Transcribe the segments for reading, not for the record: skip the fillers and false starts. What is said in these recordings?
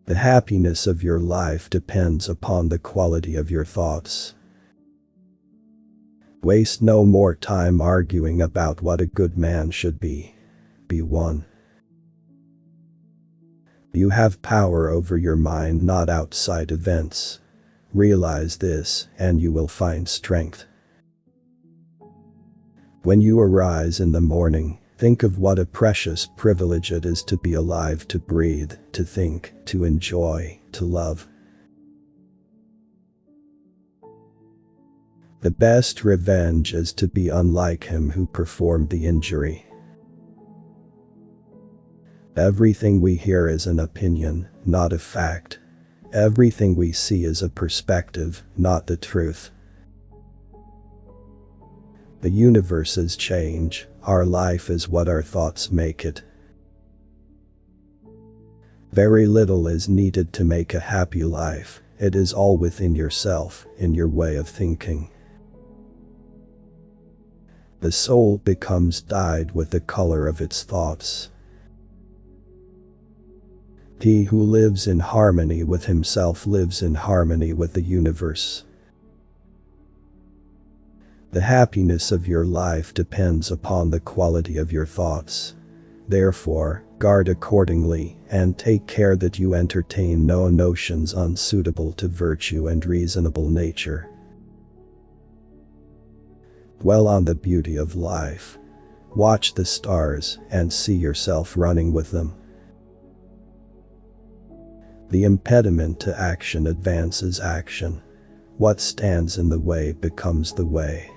The happiness of your life depends upon the quality of your thoughts. Waste no more time arguing about what a good man should be. Be one. You have power over your mind, not outside events. Realize this, and you will find strength. When you arise in the morning, think of what a precious privilege it is to be alive, to breathe, to think, to enjoy, to love. The best revenge is to be unlike him who performed the injury. Everything we hear is an opinion, not a fact. Everything we see is a perspective, not the truth. The universe is change. Our life is what our thoughts make it. Very little is needed to make a happy life. It is all within yourself, in your way of thinking. The soul becomes dyed with the color of its thoughts. He who lives in harmony with himself lives in harmony with the universe. The happiness of your life depends upon the quality of your thoughts. Therefore, guard accordingly, and take care that you entertain no notions unsuitable to virtue and reasonable nature. Dwell on the beauty of life. Watch the stars, and see yourself running with them. The impediment to action advances action. What stands in the way becomes the way.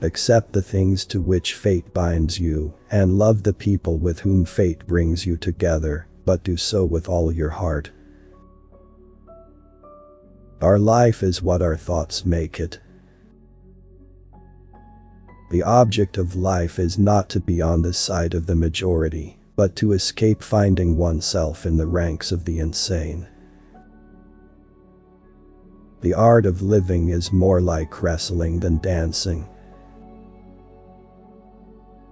Accept the things to which fate binds you, and love the people with whom fate brings you together, but do so with all your heart. Our life is what our thoughts make it. The object of life is not to be on the side of the majority, but to escape finding oneself in the ranks of the insane. The art of living is more like wrestling than dancing.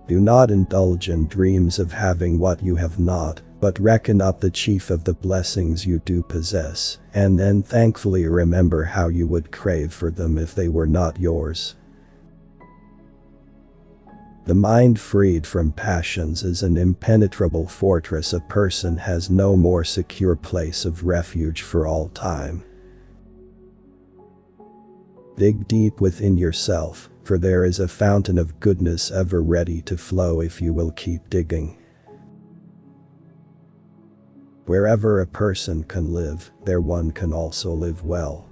Do not indulge in dreams of having what you have not, but reckon up the chief of the blessings you do possess, and then thankfully remember how you would crave for them if they were not yours. The mind freed from passions is an impenetrable fortress. A person has no more secure place of refuge for all time. Dig deep within yourself, for there is a fountain of goodness ever ready to flow if you will keep digging. Wherever a person can live, there one can also live well.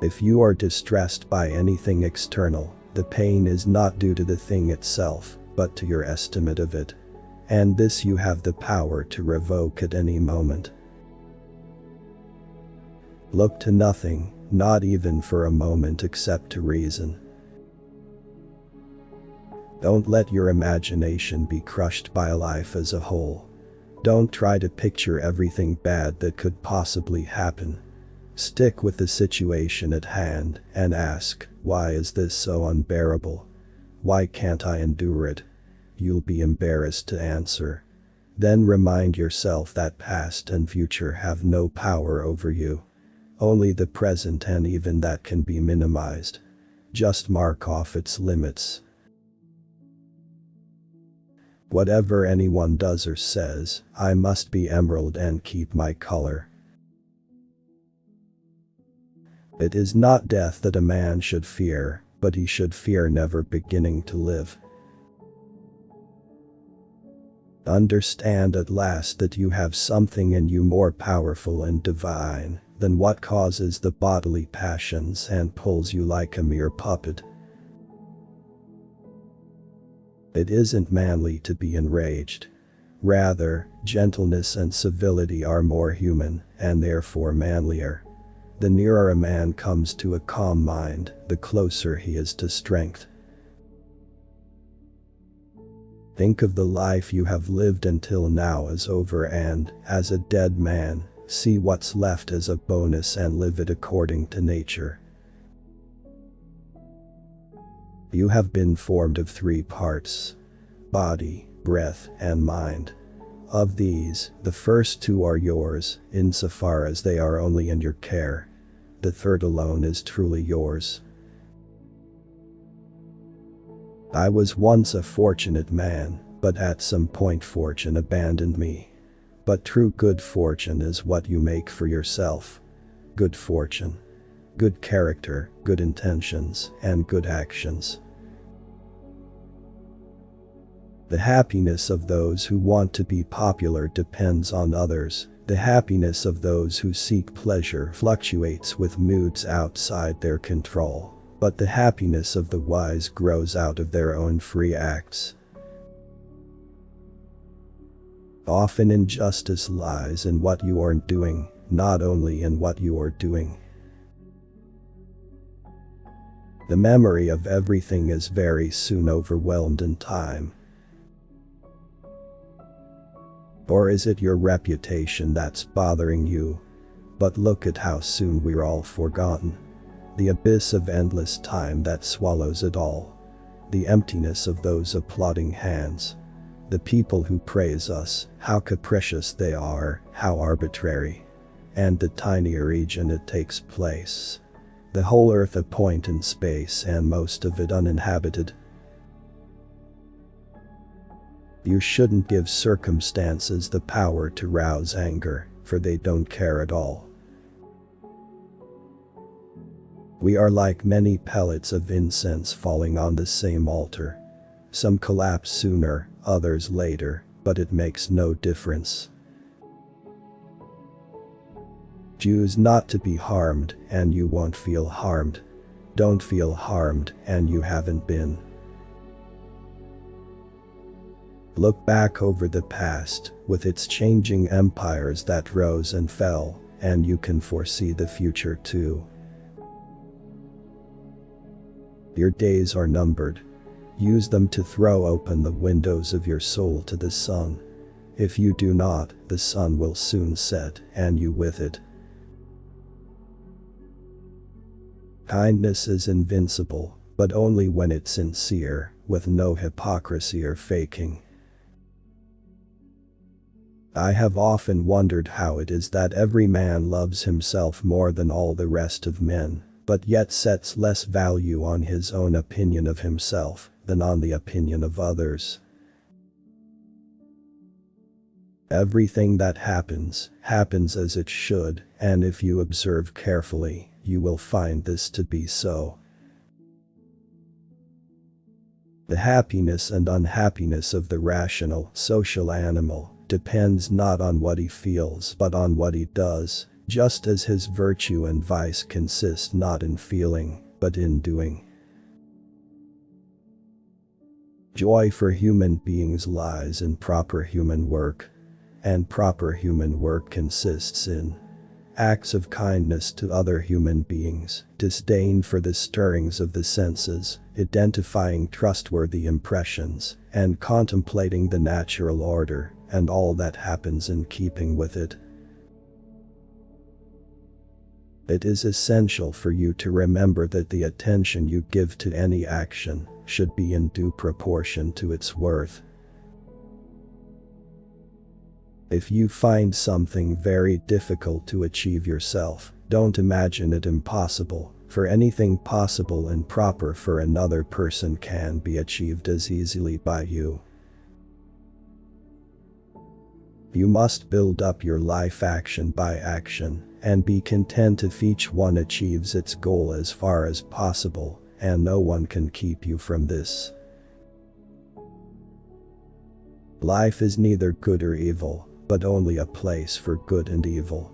If you are distressed by anything external, the pain is not due to the thing itself, but to your estimate of it. And this you have the power to revoke at any moment. Look to nothing, not even for a moment, except to reason. Don't let your imagination be crushed by life as a whole. Don't try to picture everything bad that could possibly happen. Stick with the situation at hand and ask, why is this so unbearable? Why can't I endure it? You'll be embarrassed to answer. Then remind yourself that past and future have no power over you. Only the present, and even that can be minimized. Just mark off its limits. Whatever anyone does or says, I must be emerald and keep my color. It is not death that a man should fear, but he should fear never beginning to live. Understand at last that you have something in you more powerful and divine than what causes the bodily passions and pulls you like a mere puppet. It isn't manly to be enraged. Rather, gentleness and civility are more human, and therefore manlier. The nearer a man comes to a calm mind, the closer he is to strength. Think of the life you have lived until now as over, and, as a dead man, see what's left as a bonus and live it according to nature. You have been formed of three parts: body, breath, and mind. Of these, the first two are yours, insofar as they are only in your care. The third alone is truly yours. I was once a fortunate man, but at some point fortune abandoned me. But true good fortune is what you make for yourself. Good fortune. Good character, good intentions, and good actions. The happiness of those who want to be popular depends on others. The happiness of those who seek pleasure fluctuates with moods outside their control. But the happiness of the wise grows out of their own free acts. Often injustice lies in what you aren't doing, not only in what you are doing. The memory of everything is very soon overwhelmed in time. Or is it your reputation that's bothering you? But look at how soon we're all forgotten. The abyss of endless time that swallows it all. The emptiness of those applauding hands. The people who praise us, how capricious they are, how arbitrary. And the tiny region it takes place. The whole earth a point in space and most of it uninhabited. You shouldn't give circumstances the power to rouse anger, for they don't care at all. We are like many pellets of incense falling on the same altar. Some collapse sooner, others later, but it makes no difference. Choose not to be harmed, and you won't feel harmed. Don't feel harmed, and you haven't been. Look back over the past, with its changing empires that rose and fell, and you can foresee the future too. Your days are numbered. Use them to throw open the windows of your soul to the sun. If you do not, the sun will soon set, and you with it. Kindness is invincible, but only when it's sincere, with no hypocrisy or faking. I have often wondered how it is that every man loves himself more than all the rest of men, but yet sets less value on his own opinion of himself than on the opinion of others. Everything that happens as it should, and if you observe carefully, you will find this to be so. The happiness and unhappiness of the rational, social animal depends not on what he feels but on what he does, just as his virtue and vice consist not in feeling, but in doing. Joy for human beings lies in proper human work, and proper human work consists in acts of kindness to other human beings, disdain for the stirrings of the senses, identifying trustworthy impressions, and contemplating the natural order and all that happens in keeping with it. It is essential for you to remember that the attention you give to any action should be in due proportion to its worth. If you find something very difficult to achieve yourself, don't imagine it impossible, for anything possible and proper for another person can be achieved as easily by you. You must build up your life action by action, and be content if each one achieves its goal as far as possible, and no one can keep you from this. Life is neither good or evil, but only a place for good and evil.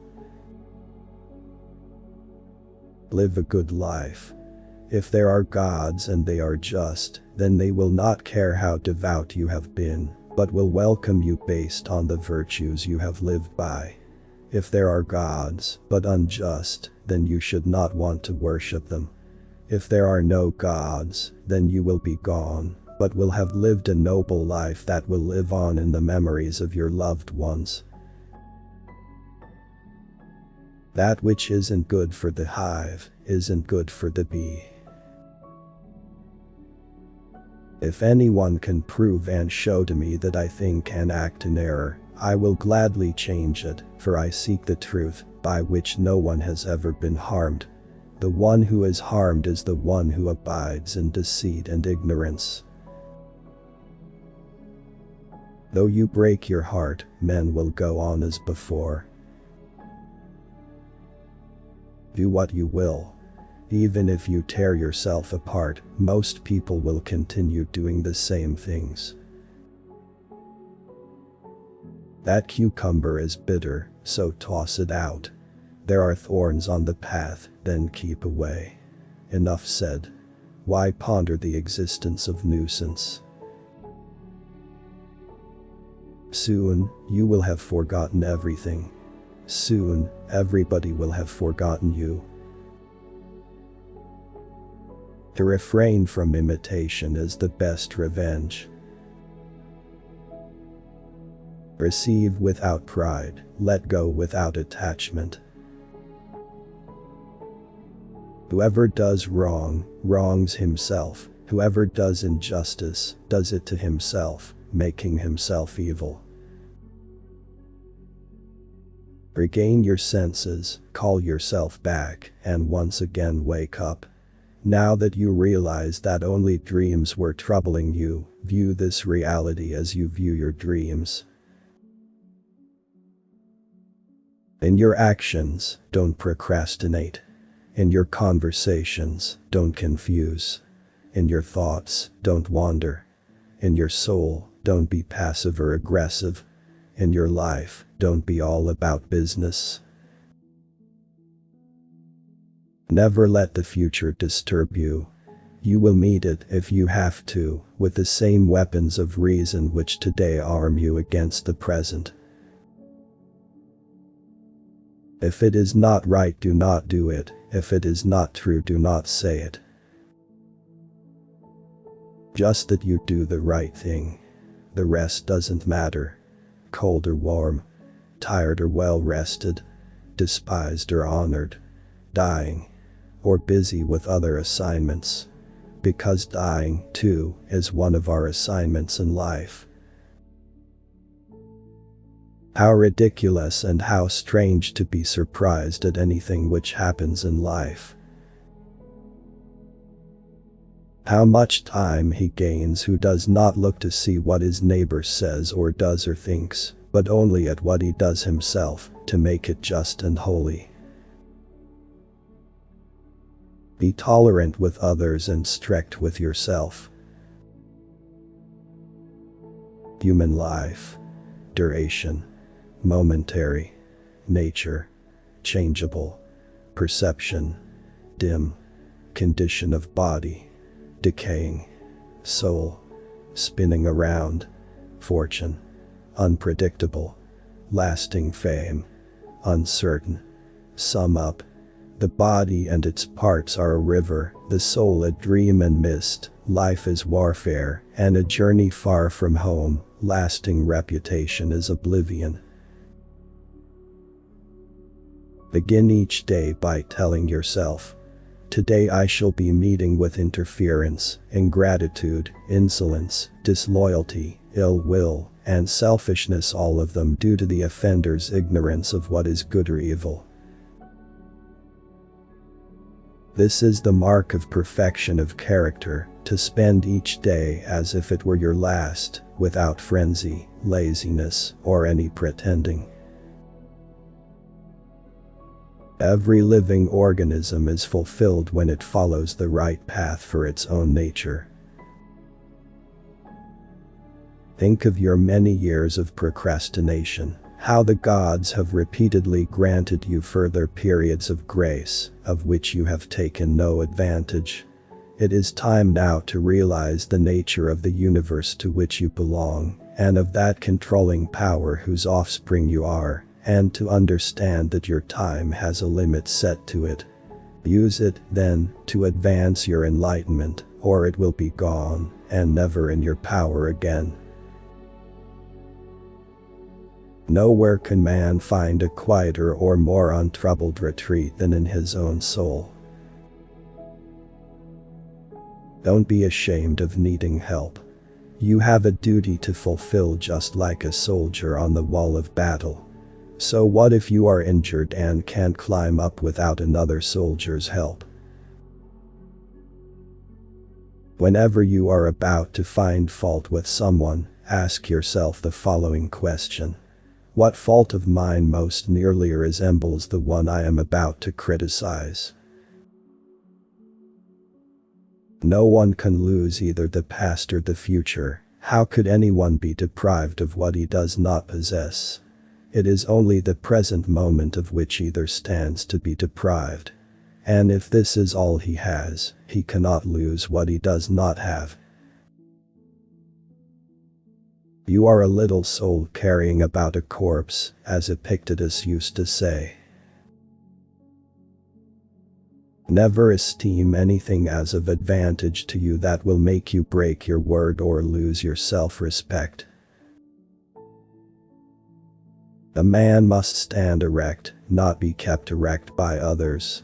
Live a good life. If there are gods and they are just, then they will not care how devout you have been, but will welcome you based on the virtues you have lived by. If there are gods, but unjust, then you should not want to worship them. If there are no gods, then you will be gone, but will have lived a noble life that will live on in the memories of your loved ones. That which isn't good for the hive isn't good for the bee. If anyone can prove and show to me that I think and act in error, I will gladly change it, for I seek the truth, by which no one has ever been harmed. The one who is harmed is the one who abides in deceit and ignorance. Though you break your heart, men will go on as before. Do what you will. Even if you tear yourself apart, most people will continue doing the same things. That cucumber is bitter, so toss it out. There are thorns on the path, then keep away. Enough said. Why ponder the existence of nuisance? Soon, you will have forgotten everything. Soon, everybody will have forgotten you. To refrain from imitation is the best revenge. Receive without pride, let go without attachment. Whoever does wrong, wrongs himself. Whoever does injustice, does it to himself, making himself evil. Regain your senses, call yourself back, and once again wake up. Now that you realize that only dreams were troubling you, view this reality as you view your dreams. In your actions, don't procrastinate. In your conversations, don't confuse. In your thoughts, don't wander. In your soul, don't be passive or aggressive. In your life, don't be all about business. Never let the future disturb you. You will meet it, if you have to, with the same weapons of reason which today arm you against the present. If it is not right, do not do it. If it is not true, do not say it. Just that you do the right thing. The rest doesn't matter. Cold or warm, tired or well rested, despised or honored, dying, or busy with other assignments. Because dying, too, is one of our assignments in life. How ridiculous and how strange to be surprised at anything which happens in life. How much time he gains who does not look to see what his neighbor says or does or thinks, but only at what he does himself, to make it just and holy. Be tolerant with others and strict with yourself. Human life. Duration. Momentary. Nature. Changeable. Perception. Dim. Condition of body. Decaying. Soul. Spinning around. Fortune. Unpredictable. Lasting fame. Uncertain. Sum up. The body and its parts are a river, the soul a dream and mist, life is warfare, and a journey far from home, lasting reputation is oblivion. Begin each day by telling yourself, today I shall be meeting with interference, ingratitude, insolence, disloyalty, ill will, and selfishness, all of them due to the offender's ignorance of what is good or evil. This is the mark of perfection of character, to spend each day as if it were your last, without frenzy, laziness, or any pretending. Every living organism is fulfilled when it follows the right path for its own nature. Think of your many years of procrastination, how the gods have repeatedly granted you further periods of grace, of which you have taken no advantage. It is time now to realize the nature of the universe to which you belong, and of that controlling power whose offspring you are, and to understand that your time has a limit set to it. Use it, then, to advance your enlightenment, or it will be gone, and never in your power again. Nowhere can man find a quieter or more untroubled retreat than in his own soul. Don't be ashamed of needing help. You have a duty to fulfill just like a soldier on the wall of battle. So what if you are injured and can't climb up without another soldier's help? Whenever you are about to find fault with someone, ask yourself the following question. What fault of mine most nearly resembles the one I am about to criticize? No one can lose either the past or the future. How could anyone be deprived of what he does not possess? It is only the present moment of which either stands to be deprived. And if this is all he has, he cannot lose what he does not have. You are a little soul carrying about a corpse, as Epictetus used to say. Never esteem anything as of advantage to you that will make you break your word or lose your self-respect. A man must stand erect, not be kept erect by others.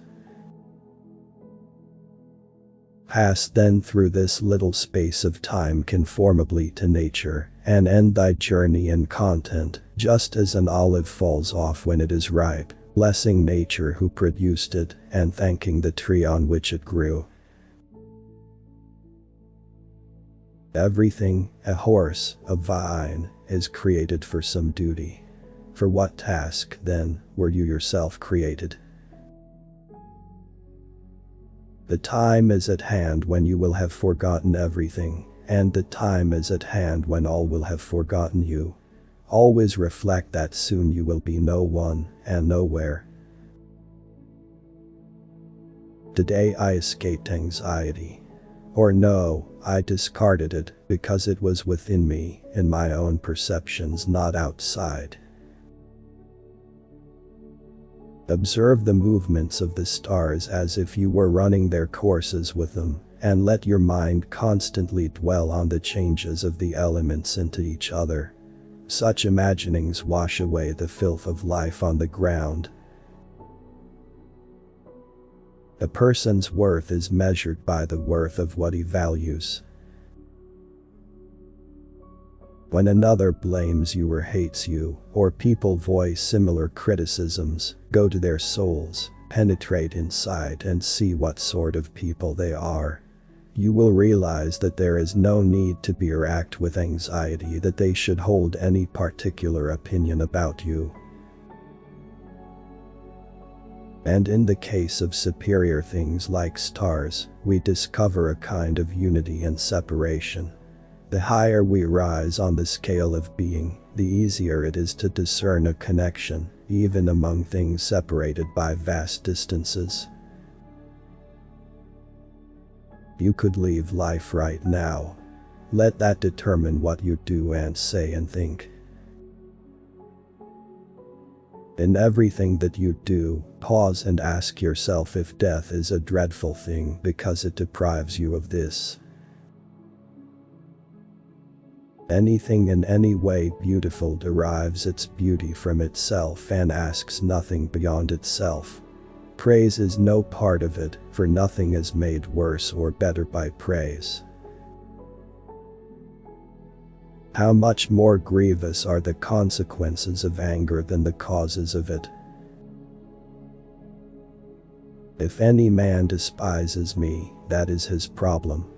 Pass then through this little space of time conformably to nature, and end thy journey in content, just as an olive falls off when it is ripe, blessing nature who produced it, and thanking the tree on which it grew. Everything, a horse, a vine, is created for some duty. For what task, then, were you yourself created? The time is at hand when you will have forgotten everything, and the time is at hand when all will have forgotten you. Always reflect that soon you will be no one, and nowhere. Today I escaped anxiety. Or no, I discarded it, because it was within me, in my own perceptions, not outside. Observe the movements of the stars as if you were running their courses with them, and let your mind constantly dwell on the changes of the elements into each other. Such imaginings wash away the filth of life on the ground. A person's worth is measured by the worth of what he values. When another blames you or hates you, or people voice similar criticisms, go to their souls, penetrate inside and see what sort of people they are. You will realize that there is no need to be or act with anxiety that they should hold any particular opinion about you. And in the case of superior things like stars, we discover a kind of unity and separation. The higher we rise on the scale of being, the easier it is to discern a connection, even among things separated by vast distances. You could leave life right now. Let that determine what you do and say and think. In everything that you do, pause and ask yourself if death is a dreadful thing because it deprives you of this. Anything in any way beautiful derives its beauty from itself and asks nothing beyond itself. Praise is no part of it, for nothing is made worse or better by praise. How much more grievous are the consequences of anger than the causes of it? If any man despises me, that is his problem.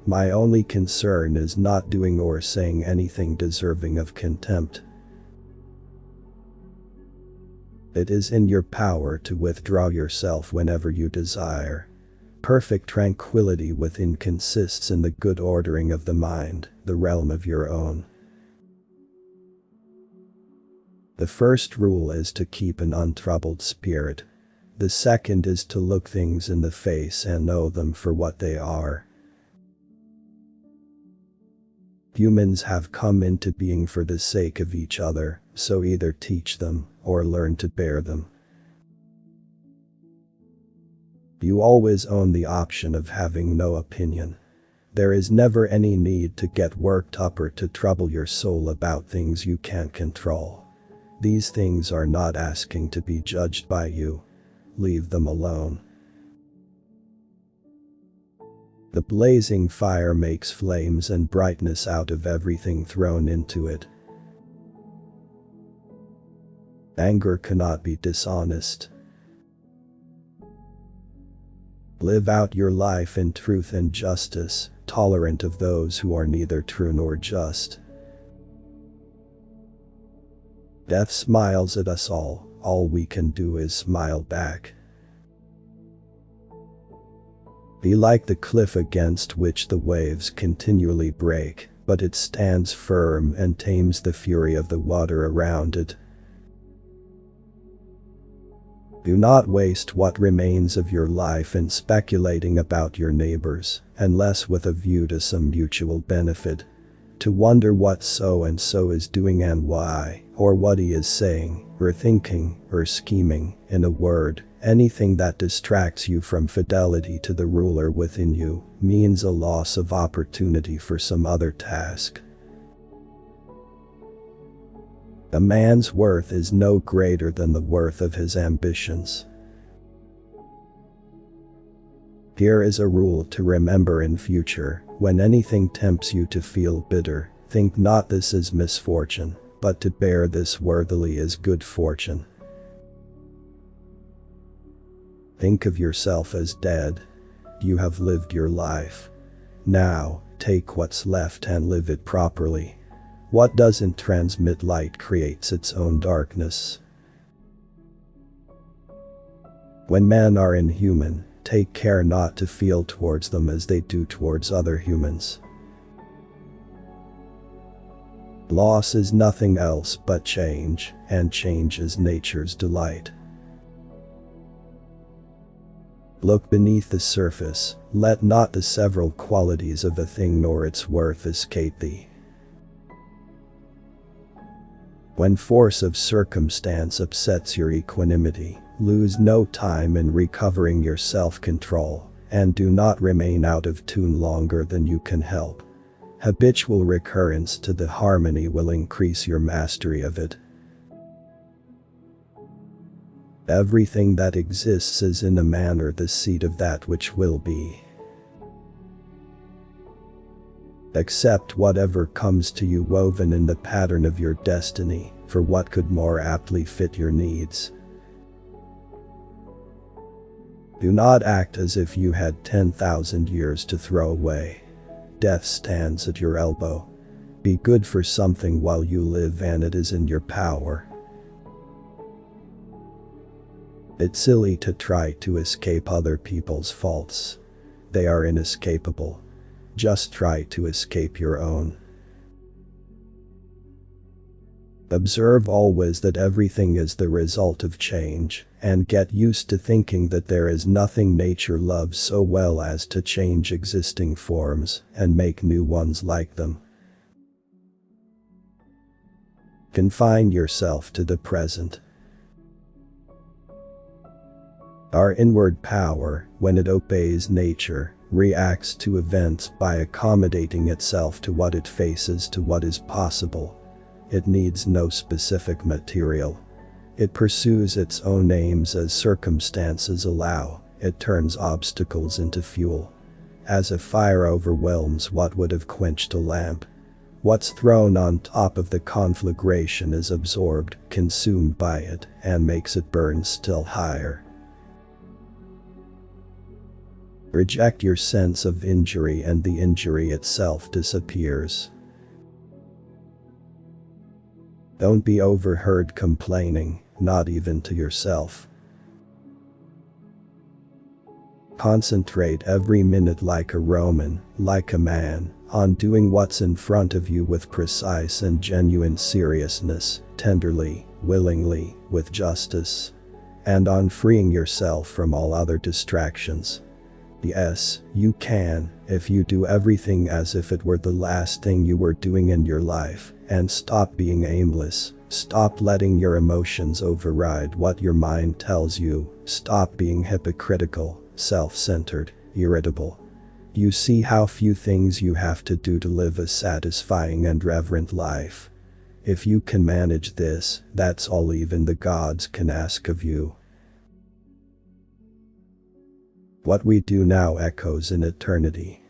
My only concern is not doing or saying anything deserving of contempt. It is in your power to withdraw yourself whenever you desire. Perfect tranquility within consists in the good ordering of the mind, the realm of your own. The first rule is to keep an untroubled spirit. The second is to look things in the face and know them for what they are. Humans have come into being for the sake of each other, so either teach them or learn to bear them. You always own the option of having no opinion. There is never any need to get worked up or to trouble your soul about things you can't control. These things are not asking to be judged by you. Leave them alone. The blazing fire makes flames and brightness out of everything thrown into it. Anger cannot be dishonest. Live out your life in truth and justice, tolerant of those who are neither true nor just. Death smiles at us all we can do is smile back. Be like the cliff against which the waves continually break, but it stands firm and tames the fury of the water around it. Do not waste what remains of your life in speculating about your neighbors, unless with a view to some mutual benefit. To wonder what so and so is doing and why, or what he is saying, or thinking, or scheming, in a word, anything that distracts you from fidelity to the ruler within you, means a loss of opportunity for some other task. A man's worth is no greater than the worth of his ambitions. Here is a rule to remember in future: when anything tempts you to feel bitter, think not this is misfortune, but to bear this worthily is good fortune. Think of yourself as dead. You have lived your life. Now, take what's left and live it properly. What doesn't transmit light creates its own darkness. When men are inhuman, take care not to feel towards them as they do towards other humans. Loss is nothing else but change, and change is nature's delight. Look beneath the surface, let not the several qualities of a thing nor its worth escape thee. When force of circumstance upsets your equanimity, lose no time in recovering your self-control, and do not remain out of tune longer than you can help. Habitual recurrence to the harmony will increase your mastery of it. Everything that exists is in a manner the seed of that which will be. Accept whatever comes to you woven in the pattern of your destiny, for what could more aptly fit your needs? Do not act as if you had 10,000 years to throw away. Death stands at your elbow. Be good for something while you live and it is in your power. It's silly to try to escape other people's faults. They are inescapable. Just try to escape your own. Observe always that everything is the result of change, and get used to thinking that there is nothing nature loves so well as to change existing forms and make new ones like them. Confine yourself to the present. Our inward power, when it obeys nature, reacts to events by accommodating itself to what it faces, to what is possible. It needs no specific material. It pursues its own aims as circumstances allow. It turns obstacles into fuel. As a fire overwhelms what would have quenched a lamp, what's thrown on top of the conflagration is absorbed, consumed by it, and makes it burn still higher. Reject your sense of injury and the injury itself disappears. Don't be overheard complaining, not even to yourself. Concentrate every minute like a Roman, like a man, on doing what's in front of you with precise and genuine seriousness, tenderly, willingly, with justice, and on freeing yourself from all other distractions. Yes, you can, if you do everything as if it were the last thing you were doing in your life, and stop being aimless, stop letting your emotions override what your mind tells you, stop being hypocritical, self-centered, irritable. You see how few things you have to do to live a satisfying and reverent life. If you can manage this, that's all even the gods can ask of you. What we do now echoes in eternity.